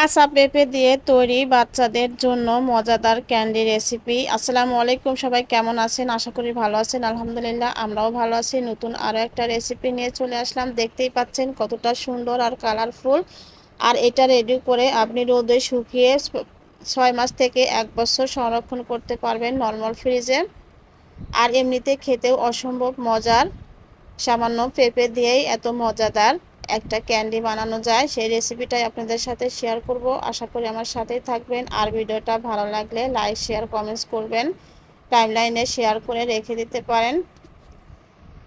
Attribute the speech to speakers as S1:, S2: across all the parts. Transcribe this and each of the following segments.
S1: কাঁচা পেঁপে দিয়ে তৈরি বাচ্চাদের জন্য মজাদার ক্যান্ডি রেসিপি। আসসালামু আলাইকুম, সবাই কেমন আছেন? আশা করি ভালো আছেন। আলহামদুলিল্লাহ আমরাও ভালো আছি। নতুন আরও একটা রেসিপি নিয়ে চলে আসলাম। দেখতেই পাচ্ছেন কতটা সুন্দর আর কালারফুল। আর এটা রেডি করে আপনি রোদে শুকিয়ে 6 মাস থেকে 1 বছর সংরক্ষণ করতে পারবেন নর্মাল ফ্রিজে। আর এমনিতে খেতেও অসম্ভব মজার। সামান্য পেঁপে দিয়েই এত মজাদার একটা ক্যান্ডি বানানো যায়, সেই রেসিপিটাই আপনাদের সাথে শেয়ার করব। আশা করি আমার সাথেই থাকবেন। আর ভিডিওটা ভালো লাগলে লাইক শেয়ার কমেন্টস করবেন, টাইমলাইনে শেয়ার করে রেখে দিতে পারেন।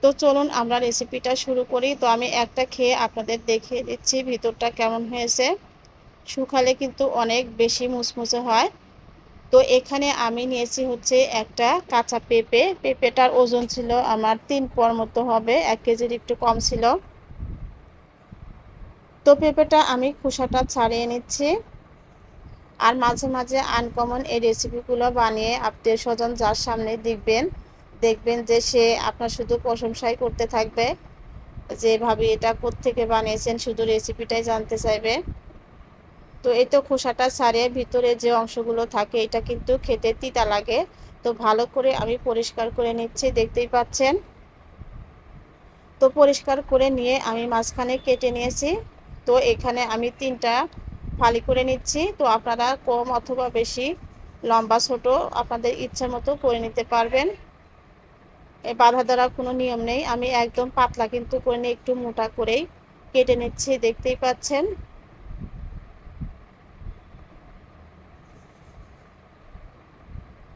S1: তো চলুন আমরা রেসিপিটা শুরু করি। তো আমি একটা খেয়ে আপনাদের দেখিয়ে দিচ্ছি ভিতরটা কেমন হয়েছে। শুকালে কিন্তু অনেক বেশি মুচমুচে হয়। তো এখানে আমি নিয়েছি হচ্ছে একটা কাঁচা পেঁপেটার ওজন ছিল আমার 3 পর মতো হবে, 1 কেজির একটু কম ছিল। তো পেঁপেটা আমি খোসাটা ছাড়িয়ে নিচ্ছি। আর মাঝে মাঝে আনকমন এই রেসিপিগুলো বানিয়ে আত্মীয় স্বজন যার সামনে দেখবেন যে সে আপনার শুধু প্রশংসাই করতে থাকবে, যে ভাবি এটা কোত্থেকে বানিয়েছেন, শুধু রেসিপিটাই জানতে চাইবে। তো এই তো খোসাটা ছাড়িয়ে ভিতরে যে অংশগুলো থাকে এটা কিন্তু খেতে তিতা লাগে। তো ভালো করে আমি পরিষ্কার করে নিচ্ছি, দেখতেই পাচ্ছেন। তো পরিষ্কার করে নিয়ে আমি মাঝখানে কেটে নিয়েছি। তো এখানে আমি 3টা ফালি করে নিচ্ছি। তো আপনারা কম অথবা বেশি, লম্বা ছোট আপনাদের ইচ্ছা মতো করে নিতে পারবেন। বাঁধা ধরা কোনো নিয়ম নেই। আমি একদম পাতলা কিন্তু করে নিয়ে একটু মোটা করেই কেটে নিচ্ছি, দেখতেই পাচ্ছেন।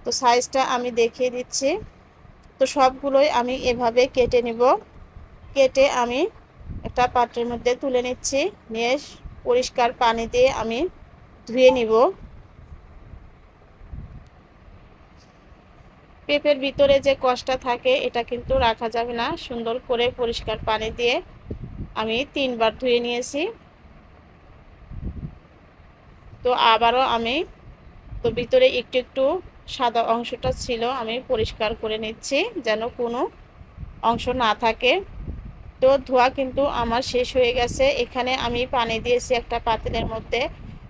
S1: তো সাইজটা আমি দেখিয়ে দিচ্ছি। তো সবগুলোই আমি এভাবে কেটে নিব। কেটে আমি একটা পাত্রের মধ্যে তুলে নিচ্ছি, নিয়ে পরিষ্কার পানি দিয়ে আমি ধুয়ে নিব। পেঁপের ভিতরে যে কষটা থাকে এটা কিন্তু রাখা যাবে না। সুন্দর করে পরিষ্কার পানি দিয়ে আমি 3বার ধুয়ে নিয়েছি। তো আবারও আমি ভিতরে একটু একটু সাদা অংশটা ছিল আমি পরিষ্কার করে নিচ্ছি, যেন কোনো অংশ না থাকে। তো ধোয়া কিন্তু আমার শেষ হয়ে গেছে। এখানে আমি পানি দিয়েছি একটা পাতিলের মধ্যে।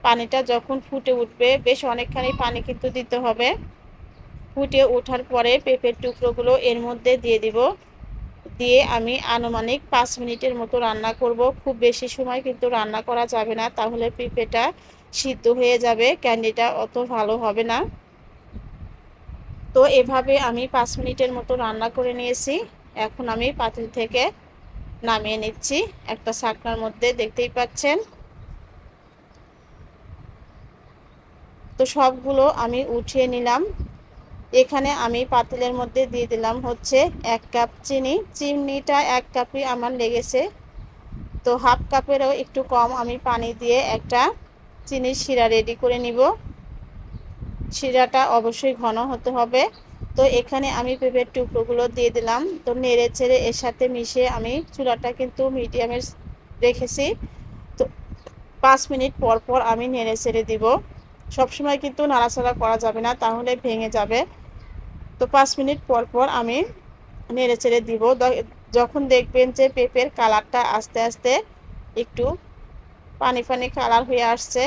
S1: পানিটা যখন ফুটে উঠবে, বেশ অনেকখানি পানি কিন্তু দিতে হবে। ফুটে ওঠার পরে পেঁপের টুকরোগুলো এর মধ্যে দিয়ে দিব। দিয়ে আমি আনুমানিক 5 মিনিটের মতো রান্না করব। খুব বেশি সময় কিন্তু রান্না করা যাবে না, তাহলে পেঁপেটা সিদ্ধ হয়ে যাবে, ক্যান্ডিটা অত ভালো হবে না। তো এভাবে আমি 5 মিনিটের মতো রান্না করে নিয়েছি। এখন আমি পাতিল থেকে নামিয়ে নিচ্ছি একটা ছাকনার মধ্যে, দেখতেই পাচ্ছেন। তো সবগুলো আমি উঠিয়ে নিলাম। এখানে আমি পাতিলের মধ্যে দিয়ে দিলাম হচ্ছে 1 কাপ চিনি। চিনিটা 1 কাপই আমার লেগেছে। তো হাফ কাপেরও একটু কম আমি পানি দিয়ে একটা চিনির শিরা রেডি করে নিব। শিরাটা অবশ্যই ঘন হতে হবে। তো এখানে আমি পেঁপের টুকরোগুলো দিয়ে দিলাম। তো নেড়ে চেড়ে এর সাথে মিশিয়ে আমি চুলাটা কিন্তু মিডিয়ামে রেখেছি। তো 5 মিনিট পর পর আমি নেড়ে চেড়ে দিব। সবসময় কিন্তু নাড়াচাড়া করা যাবে না, তাহলে ভেঙে যাবে। তো 5 মিনিট পর পর আমি নেড়ে চেড়ে দিব। যখন দেখবেন যে পেঁপের কালারটা আস্তে আস্তে একটু পানি পানি কালার হয়ে আসছে,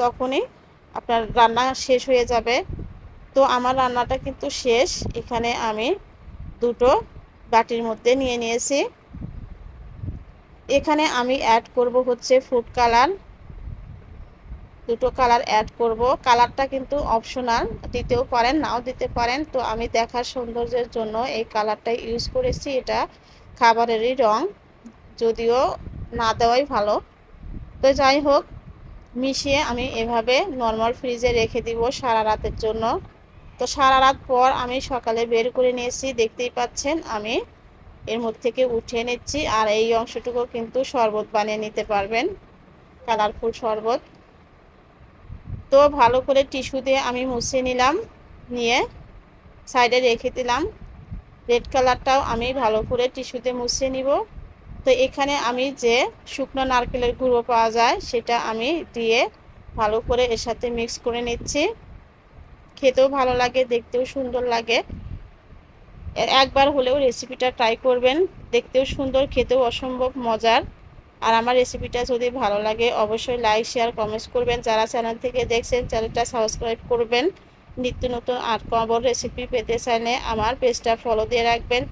S1: তখনই আপনার রান্না শেষ হয়ে যাবে। তো আমার রান্নাটা কিন্তু শেষ। এখানে আমি দুটো বাটির মধ্যে নিয়ে নিয়েছি। এখানে আমি অ্যাড করব হচ্ছে ফুড কালার। দুটো কালার অ্যাড করব। কালারটা কিন্তু অপশনাল, দিতেও পারেন নাও দিতে পারেন। তো আমি দেখার সৌন্দর্যের জন্য এই কালারটাই ইউজ করেছি। এটা খাবারেরই রং, যদিও না দেওয়াই ভালো। তো যাই হোক, মিশিয়ে আমি এভাবে নর্মাল ফ্রিজে রেখে দিব সারা রাতের জন্য। তো সারা রাত পর আমি সকালে বের করে নিয়েছি, দেখতেই পাচ্ছেন। আমি এর মধ্যে থেকে উঠিয়ে নিচ্ছি। আর এই অংশটুকু কিন্তু শরবত বানিয়ে নিতে পারবেন, কালারফুল শরবত। তো ভালো করে টিস্যু দিয়ে আমি মুছে নিলাম, নিয়ে সাইডে রেখে দিলাম। রেড কালারটাও আমি ভালো করে টিস্যুতে মুছে নিব। তো এখানে আমি যে শুকনো নারকেলের গুঁড়ো পাওয়া যায় সেটা আমি দিয়ে ভালো করে এর সাথে মিক্স করে নিচ্ছি। খেতেও ভালো লাগে, দেখতেও সুন্দর লাগে। একবার হলেও রেসিপিটা ট্রাই করবেন, দেখতেও সুন্দর, খেতেও অসম্ভব মজার। আর আমার রেসিপিটা যদি ভালো লাগে অবশ্যই লাইক শেয়ার কমেন্টস করবেন। যারা চ্যানেল থেকে দেখছেন চ্যানেলটা সাবস্ক্রাইব করবেন। নিত্য নতুন আর খবর রেসিপি পেতে চাইলে আমার পেজটা ফলো দিয়ে রাখবেন।